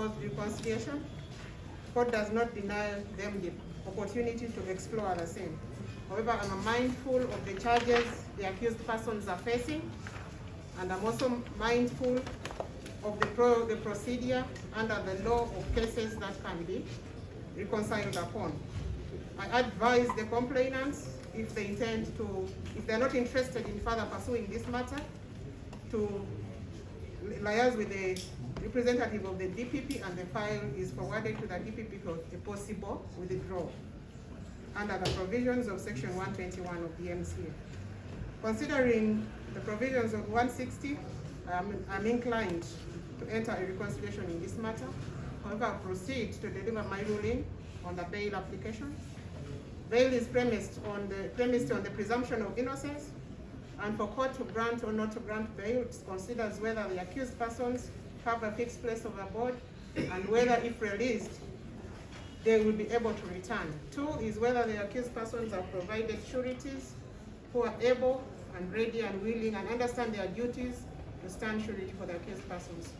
proposed reconciliation. Court does not deny them the opportunity to explore the same. However, I'm mindful of the charges the accused persons are facing, and I'm also mindful of the procedure under the law of cases that can be reconciled upon. I advise the complainants, if they're not interested in further pursuing this matter, to liaise with the representative of the DPP, and the file is forwarded to the DPP for a possible withdrawal under the provisions of section 121 of the MCA. Considering the provisions of 160, I'm inclined to enter a reconciliation in this matter. However, I'll proceed to deliver my ruling on the bail application. Bail is premised on the presumption of innocence, and for court to grant or not to grant bail, it considers whether the accused persons have a fixed place of abode, and whether, if released, they will be able to return. 2 is whether the accused persons are provided sureties who are able and ready and willing and understand their duties to stand surety for the accused persons.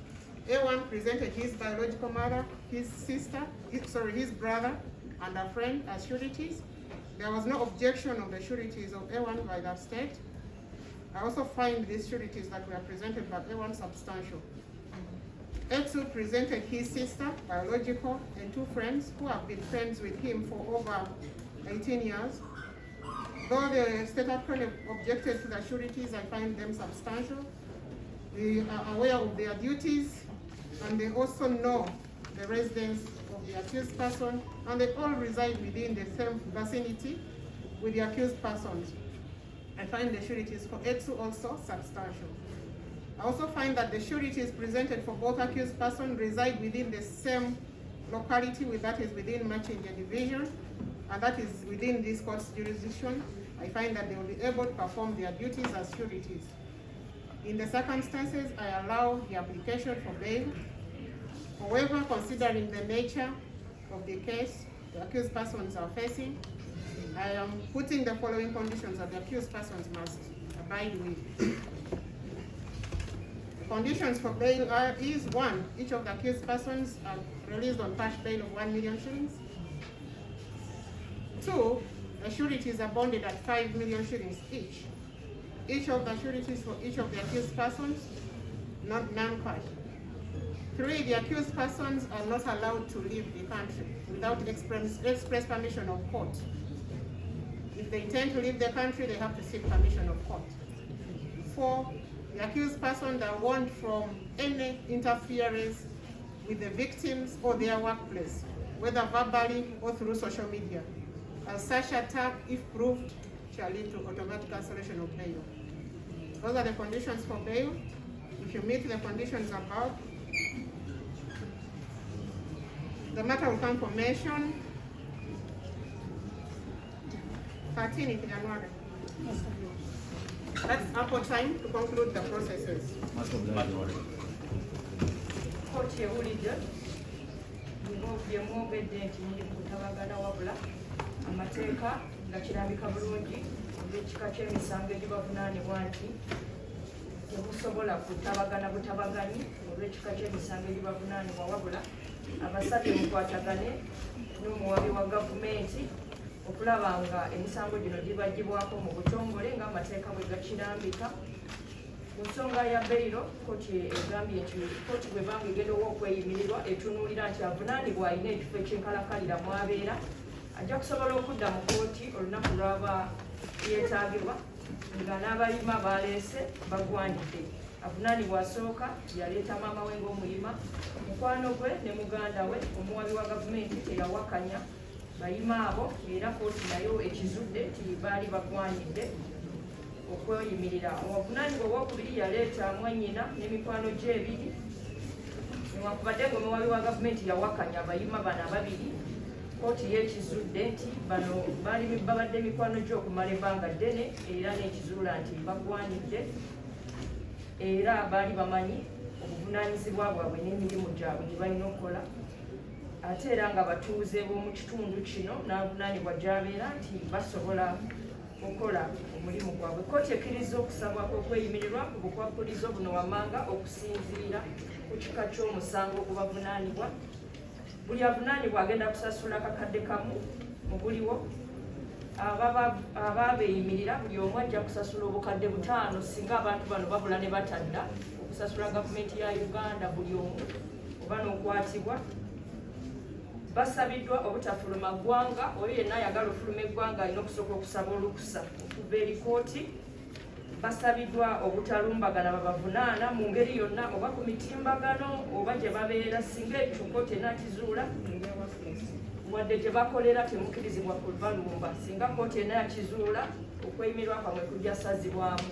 A1 presented his biological mother, his brother, and a friend as sureties. There was no objection of the sureties of A1 by the state. I also find these sureties that were presented by A1 substantial. A2 presented his sister, biological, and 2 friends who have been friends with him for over 18 years. Though the state attorney objected to the sureties, I find them substantial. They are aware of their duties, and they also know the residence of the accused person, and they all reside within the same vicinity with the accused persons. I find the sureties for A2 also substantial. I also find that the sureties presented for both accused persons reside within the same locality, that is within Machinja division, and that is within this court's jurisdiction. I find that they will be able to perform their duties as sureties. In the circumstances, I allow the application for bail. However, considering the nature of the case the accused persons are facing, I am putting the following conditions that the accused persons must abide with. The conditions for bail is 1, each of the accused persons are released on cash bail of 1 million shillings. 2, the sureties are bonded at 5 million shillings each. Each of the sureties for each of the accused persons, not non-cash. 3, the accused persons are not allowed to leave the country without express permission of court. If they intend to leave the country, they have to seek permission of court. 4, the accused persons are warned from any interference with the victims or their workplace, whether verbally or through social media. As such attack, if proved, shall lead to automatic cancellation of bail. Those are the conditions for bail. If you meet the conditions above, the matter will come for mention 13 January. That's ample time to conclude the processes. Court ewulidde byemwogedde nti muli kutabagana wabula amateeka nga kirabika bulungi olw'ekika ky'emisango egibavunaanibwa nti temusobola kutabagana butabaganyi olw'ekika ky'emisango egibavunaanibwa wabula abasabye mukwatagane n'omuwabi wa gavumenti okulaba nga emisango gino gibagibwako mu butongole ng'amateeka bwe gakirambika. Ku nsonga ya beiro, kooti egambye nti kooti bwe banga egendawo okweyimirirwa etunuulira nti avunaanibwa alina ekifo ekyenkalakalira mwabeera ajja kusobola okudda mu kooti olunaku lwaba yeetaagibwa nga n'abayima baleese bagwanidde. Avunaanibwa asooka yaleeta maama we ng'omuyima, mukwano gwe ne muganda we omuwabi wa gavumenti teyawakanya bayima abo, era kooti nayo ekizudde nti baali bagwanidde okweyimirira. Owavunaanibwa owokubiri yaleeta mwannyina n'emikwano gye ebiri, newankubadde ng'omuwabi wa gavumenti yawakanya abayima bano ababiri, kooti y'ekizudde nti bano babadde mikwano gye okumala ebbanga ddene, era n'ekizuula nti bagwanidde era baali bamanyi obuvunaanyizibwa bwabwe n'emirimu gyabwe gye balina okukola, ate era nga batuuze b'omu kitundu kino n'avunaanibwa gy'abeera nti basobola okola omulimu gwabwe. Kkooti ekkiriza okusabwa kw'okweyimirirwa ku bukwakkulizo buno wammanga okusinziira ku kika ky'omusango ogubavunaanibwa. Buli avunaanibwa agenda kusasula akakadde kamu mu buliwo. Abaabeeyimirira buli omu ajja kusasula obukadde 5 singa abantu bano babula ne batadda okusasula gavumenti ya Uganda buli omu oba n'okwatibwa. Basabiddwa obutafuluma ggwanga. Oyo yenna ayagala ofuluma eggwanga alina okusooka okusaba olukusa okuva eri kkooti. Basabiddwa obutalumbagana babavunaana mu ngeri yonna oba ku mitimbagano oba gye babeera singa ekyo kkooti enakizuula wadde gye bakolera temukkirizibwa kubalumba. Singa kkooti ena yakizuula okweyimirwa kwamwe kujja sazibwamu.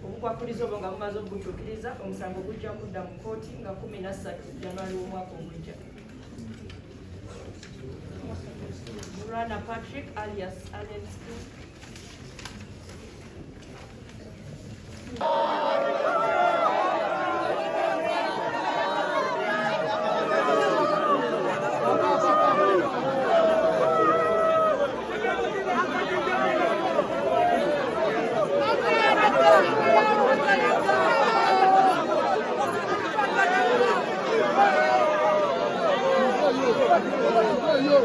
Obukwakkulizo obwo nga bumaze obutuukiriza omusango gujja kudda mu kkooti nga 13 January w'omwaka ogujja. Rana Patrick alias Allen School. Yo.